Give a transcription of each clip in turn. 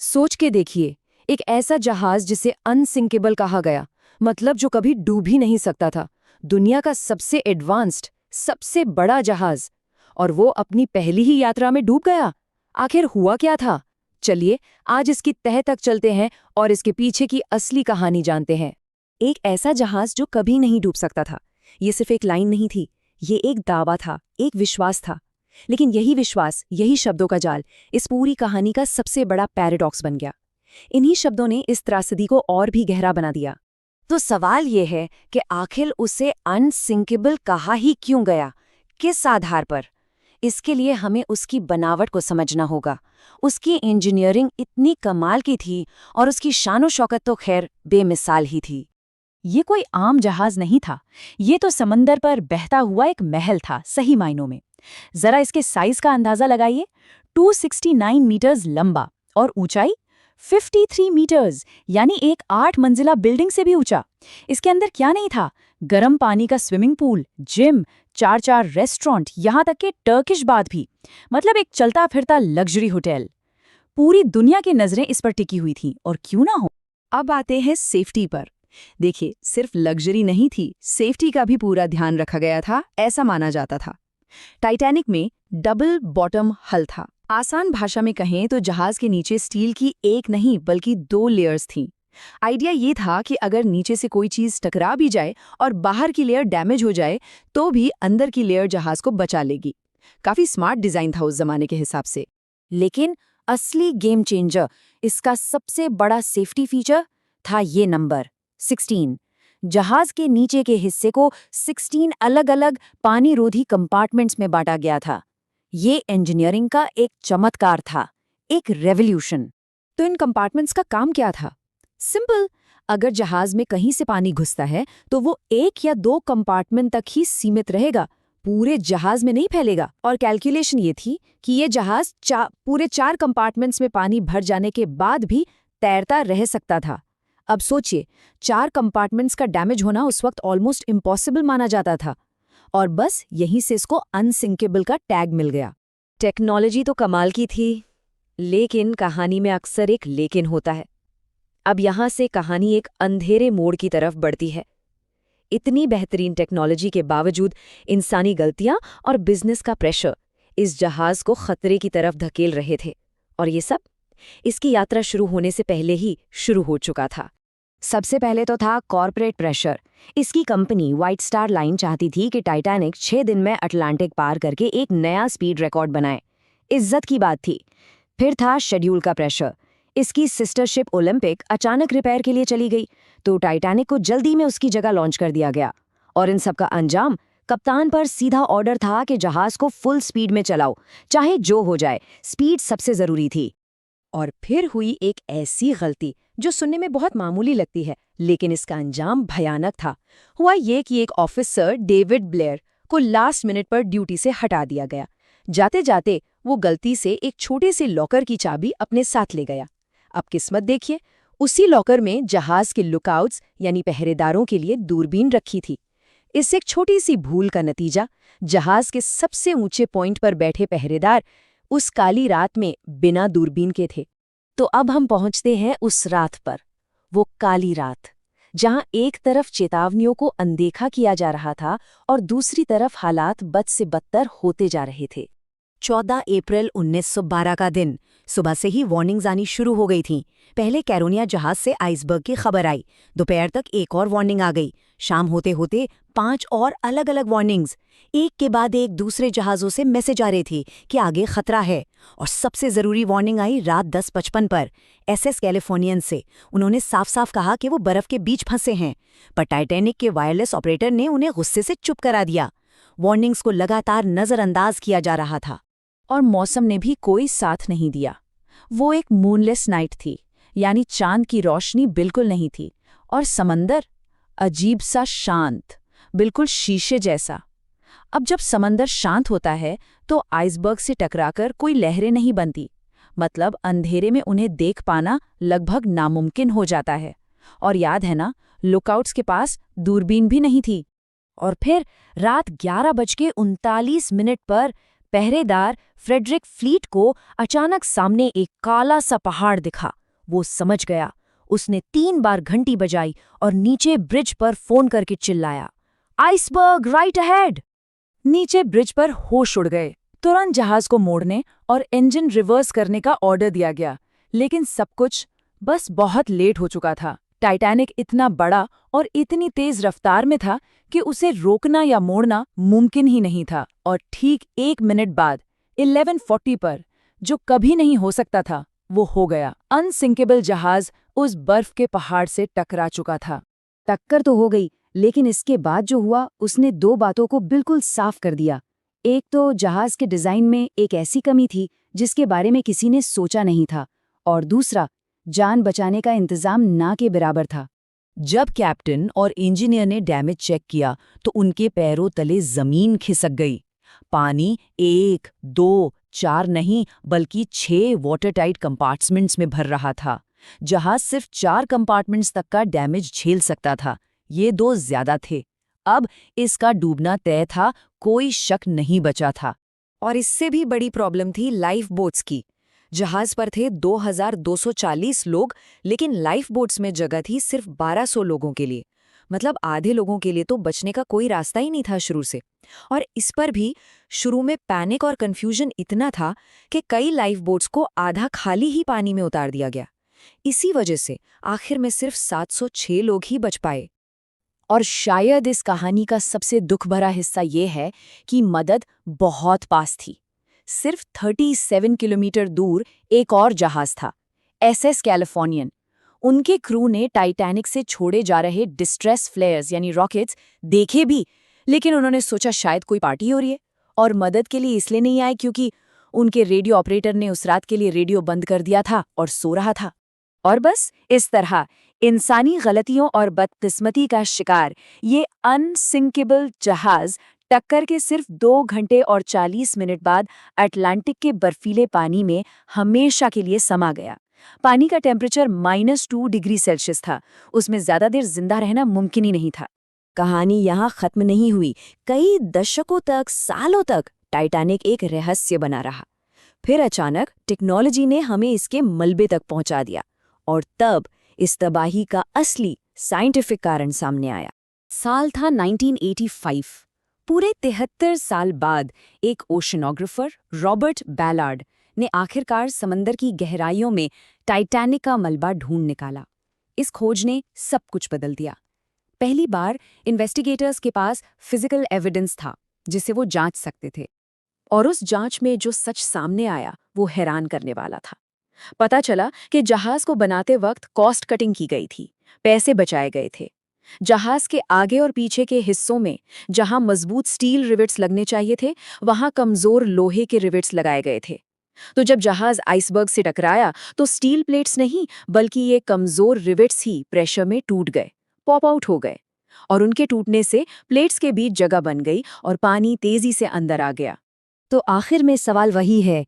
सोच के देखिए, एक ऐसा जहाज जिसे अनसिंकेबल कहा गया, मतलब जो कभी डूब ही नहीं सकता था। दुनिया का सबसे एडवांस्ड, सबसे बड़ा जहाज, और वो अपनी पहली ही यात्रा में डूब गया। आखिर हुआ क्या था? चलिए आज इसकी तह तक चलते हैं और इसके पीछे की असली कहानी जानते हैं। एक ऐसा जहाज जो कभी नहीं डूब सकता था। ये सिर्फ एक लाइन नहीं थी, ये एक दावा था, एक विश्वास था। लेकिन यही विश्वास, यही शब्दों का जाल इस पूरी कहानी का सबसे बड़ा पैराडॉक्स बन गया। इन्हीं शब्दों ने इस त्रासदी को और भी गहरा बना दिया। तो सवाल ये है कि आखिर उसे अनसिंकेबल कहा ही क्यों गया, किस आधार पर? इसके लिए हमें उसकी बनावट को समझना होगा। उसकी इंजीनियरिंग इतनी कमाल की थी और उसकी शानो शौकत तो खैर बेमिसाल ही थी। ये कोई आम जहाज नहीं था, ये तो समंदर पर बहता हुआ एक महल था, सही मायनों में। जरा इसके साइज का अंदाजा लगाइए। 269 मीटर्स लंबा और ऊंचाई 53 मीटर्स, यानी एक 8 मंजिला बिल्डिंग से भी ऊंचा। इसके अंदर क्या नहीं था? गर्म पानी का स्विमिंग पूल, जिम, 4 रेस्टोरेंट, यहाँ तक कि टर्किश बाथ भी। मतलब एक चलता फिरता लग्जरी होटल। पूरी दुनिया की नजरें इस पर टिकी हुई थीं, और क्यों ना हो। अब आते हैं सेफ्टी पर। देखिए, सिर्फ लग्जरी नहीं थी, सेफ्टी का भी पूरा ध्यान रखा गया था, ऐसा माना जाता था। टाइटैनिक में डबल बॉटम हल था। आसान भाषा में कहें तो जहाज के नीचे स्टील की एक नहीं बल्कि 2 लेयर्स थीं। आइडिया ये था कि अगर नीचे से कोई चीज टकरा भी जाए और बाहर की लेयर डैमेज हो जाए तो भी अंदर की लेयर जहाज को बचा लेगी। काफी स्मार्ट डिजाइन था उस जमाने के हिसाब से। लेकिन असली गेम चेंजर, इसका सबसे बड़ा सेफ्टी फीचर था ये नंबर 16। जहाज के नीचे के हिस्से को 16 अलग-अलग पानी रोधी कंपार्टमेंट्स में बांटा गया था। ये इंजीनियरिंग का एक चमत्कार था, एक रेवोल्यूशन। तो इन कंपार्टमेंट्स का काम क्या था? सिंपल, अगर जहाज में कहीं से पानी घुसता है तो वो 1 या 2 कंपार्टमेंट तक ही सीमित रहेगा, पूरे जहाज में नहीं फैलेगा। और कैलकुलेशन ये थी कि ये जहाज पूरे 4 कंपार्टमेंट्स में पानी भर जाने के बाद भी तैरता रह सकता था। अब सोचिए, 4 कंपार्टमेंट्स का डैमेज होना उस वक्त ऑलमोस्ट इम्पॉसिबल माना जाता था। और बस यहीं से इसको अनसिंकेबल का टैग मिल गया। टेक्नोलॉजी तो कमाल की थी, लेकिन कहानी में अक्सर एक लेकिन होता है। अब यहाँ से कहानी एक अंधेरे मोड़ की तरफ बढ़ती है। इतनी बेहतरीन टेक्नोलॉजी के बावजूद इंसानी गलतियां और बिजनेस का प्रेशर इस जहाज को खतरे की तरफ धकेल रहे थे। और ये सब इसकी यात्रा शुरू होने से पहले ही शुरू हो चुका था। सबसे पहले तो था कॉर्पोरेट प्रेशर। इसकी कंपनी व्हाइट स्टार लाइन चाहती थी कि टाइटैनिक 6 दिन में अटलांटिक पार करके एक नया स्पीड रिकॉर्ड बनाए। इज्जत की बात थी। फिर था शेड्यूल का प्रेशर। इसकी सिस्टर शिप ओलंपिक अचानक रिपेयर के लिए चली गई, तो टाइटैनिक को जल्दी में उसकी जगह लॉन्च कर दिया गया। और इन सब का अंजाम, कप्तान पर सीधा ऑर्डर था कि जहाज को फुल स्पीड में चलाओ, चाहे जो हो जाए, स्पीड सबसे जरूरी थी। और फिर हुई एक ऐसी गलती जो सुनने में बहुत मामूली लगती है, लेकिन इसका अंजाम भयानक था। हुआ ये कि एक ऑफिसर डेविड ब्लेयर को लास्ट मिनट पर ड्यूटी से हटा दिया गया। जाते जाते वो गलती से एक छोटे से लॉकर की चाबी अपने साथ ले गया। अब किस्मत देखिए, उसी लॉकर में जहाज के लुकआउट्स यानी पहरेदारों के लिए दूरबीन रखी थी। इस एक छोटी सी भूल का नतीजा, जहाज के सबसे ऊंचे पॉइंट पर बैठे पहरेदार उस काली रात में बिना दूरबीन के थे। तो अब हम पहुंचते हैं उस रात पर, वो काली रात जहां एक तरफ चेतावनियों को अनदेखा किया जा रहा था और दूसरी तरफ हालात बद से बदतर होते जा रहे थे। 14 अप्रैल 1912 का दिन, सुबह से ही वार्निंग्स आनी शुरू हो गई थीं। पहले कैरोनिया जहाज से आइसबर्ग की खबर आई, दोपहर तक एक और वार्निंग आ गई, शाम होते होते 5 और अलग अलग वार्निंग्स। एक के बाद एक दूसरे जहाज़ों से मैसेज आ रहे थे कि आगे खतरा है। और सबसे ज़रूरी वार्निंग आई रात 10:55 पर एसएस कैलिफोर्नियन से। उन्होंने साफ साफ कहा कि वो बर्फ़ के बीच फंसे हैं, पर टाइटैनिक के वायरलेस ऑपरेटर ने उन्हें गुस्से से चुप करा दिया। वार्निंग्स को लगातार नज़रअंदाज किया जा रहा था। और मौसम ने भी कोई साथ नहीं दिया। वो एक मूनलेस नाइट थी, यानी चांद की रोशनी बिल्कुल नहीं थी, और समंदर अजीब सा शांत, बिल्कुल शीशे जैसा। अब जब समंदर शांत होता है तो आइसबर्ग से टकराकर कोई लहरें नहीं बनती, मतलब अंधेरे में उन्हें देख पाना लगभग नामुमकिन हो जाता है। और याद है ना, लुकआउट्स के पास दूरबीन भी नहीं थी। और फिर रात 11:39 पर पहरेदार फ्रेडरिक फ्लीट को अचानक सामने एक काला सा पहाड़ दिखा। वो समझ गया। उसने 3 बार घंटी बजाई और नीचे ब्रिज पर फोन करके चिल्लाया, आइसबर्ग राइट अहेड। नीचे ब्रिज पर होश उड़ गए। तुरंत जहाज को मोड़ने और इंजन रिवर्स करने का ऑर्डर दिया गया, लेकिन सब कुछ बस बहुत लेट हो चुका था। टाइटैनिक इतना बड़ा और इतनी तेज रफ्तार में था कि उसे रोकना या मोड़ना मुमकिन ही नहीं था। और ठीक 1 मिनट बाद 11:40 पर, जो कभी नहीं हो सकता था, वो हो गया। अनसिंकेबल जहाज उस बर्फ के पहाड़ से टकरा चुका था। टक्कर तो हो गई, लेकिन इसके बाद जो हुआ उसने 2 बातों को बिल्कुल साफ कर दिया। एक तो जहाज के डिजाइन में एक ऐसी कमी थी जिसके बारे में किसी ने सोचा नहीं था, और दूसरा, जान बचाने का इंतजाम ना के बराबर था। जब कैप्टन और इंजीनियर ने डैमेज चेक किया तो उनके पैरों तले जमीन खिसक गई। पानी 1, 2, 4 नहीं बल्कि 6 वाटरटाइट कंपार्टमेंट्स में भर रहा था। जहाज सिर्फ 4 कंपार्टमेंट्स तक का डैमेज झेल सकता था, ये 2 ज्यादा थे। अब इसका डूबना तय था, कोई शक नहीं बचा था। और इससे भी बड़ी प्रॉब्लम थी लाइफ बोट्स की। जहाज पर थे 2240 लोग, लेकिन लाइफ बोट्स में जगह थी सिर्फ 1200 लोगों के लिए। मतलब आधे लोगों के लिए तो बचने का कोई रास्ता ही नहीं था शुरू से। और इस पर भी शुरू में पैनिक और कंफ्यूजन इतना था कि कई लाइफ बोट्स को आधा खाली ही पानी में उतार दिया गया। इसी वजह से आखिर में सिर्फ 706 लोग ही बच पाए। और शायद इस कहानी का सबसे दुख भरा हिस्सा ये है कि मदद बहुत पास थी। सिर्फ 37 किलोमीटर दूर एक और जहाज था, एसएस कैलिफोर्नियन। उनके क्रू ने टाइटैनिक से छोड़े जा रहे डिस्ट्रेस फ्लेयर्स यानी रॉकेट्स देखे भी, लेकिन उन्होंने सोचा शायद कोई पार्टी हो रही है, और मदद के लिए इसलिए नहीं आए क्योंकि उनके रेडियो ऑपरेटर ने उस रात के लिए रेडियो बंद कर दिया था और सो रहा था। और बस इस तरह इंसानी गलतियों और बदकिस्मती का शिकार ये अनसिंकेबल जहाज टक्कर के सिर्फ 2 घंटे और 40 मिनट बाद अटलांटिक के बर्फीले पानी में हमेशा के लिए समा गया। पानी का टेम्परेचर -2 डिग्री सेल्सियस था। उसमें ज्यादा देर जिंदा रहना मुमकिन ही नहीं था। कहानी यहाँ खत्म नहीं हुई। कई दशकों तक, सालों तक टाइटैनिक एक रहस्य बना रहा। फिर अचानक टेक्नोलॉजी ने हमें इसके मलबे तक पहुंचा दिया, और तब इस तबाही का असली साइंटिफिक कारण सामने आया। साल था 1985। पूरे 73 साल बाद एक ओशनोग्राफर रॉबर्ट बैलार्ड ने आखिरकार समंदर की गहराइयों में टाइटैनिक का मलबा ढूंढ निकाला। इस खोज ने सब कुछ बदल दिया। पहली बार इन्वेस्टिगेटर्स के पास फिजिकल एविडेंस था जिसे वो जांच सकते थे, और उस जांच में जो सच सामने आया वो हैरान करने वाला था। पता चला कि जहाज को बनाते वक्त कॉस्ट कटिंग की गई थी, पैसे बचाए गए थे। जहाज के आगे और पीछे के हिस्सों में जहां मजबूत स्टील रिवेट्स लगने चाहिए थे, वहां कमजोर लोहे के रिवेट्स लगाए गए थे। तो जब जहाज आइसबर्ग से टकराया तो स्टील प्लेट्स नहीं बल्कि ये कमजोर रिवेट्स ही प्रेशर में टूट गए, पॉप आउट हो गए, और उनके टूटने से प्लेट्स के बीच जगह बन गई और पानी तेजी से अंदर आ गया। तो आखिर में सवाल वही है,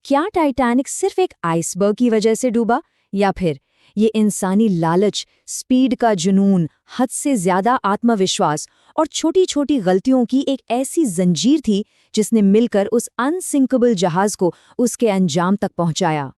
क्या टाइटैनिक सिर्फ एक आइसबर्ग की वजह से डूबा, या फिर ये इंसानी लालच, स्पीड का जुनून, हद से ज्यादा आत्मविश्वास और छोटी-छोटी गलतियों की एक ऐसी जंजीर थी जिसने मिलकर उस अनसिंकेबल जहाज को उसके अंजाम तक पहुंचाया?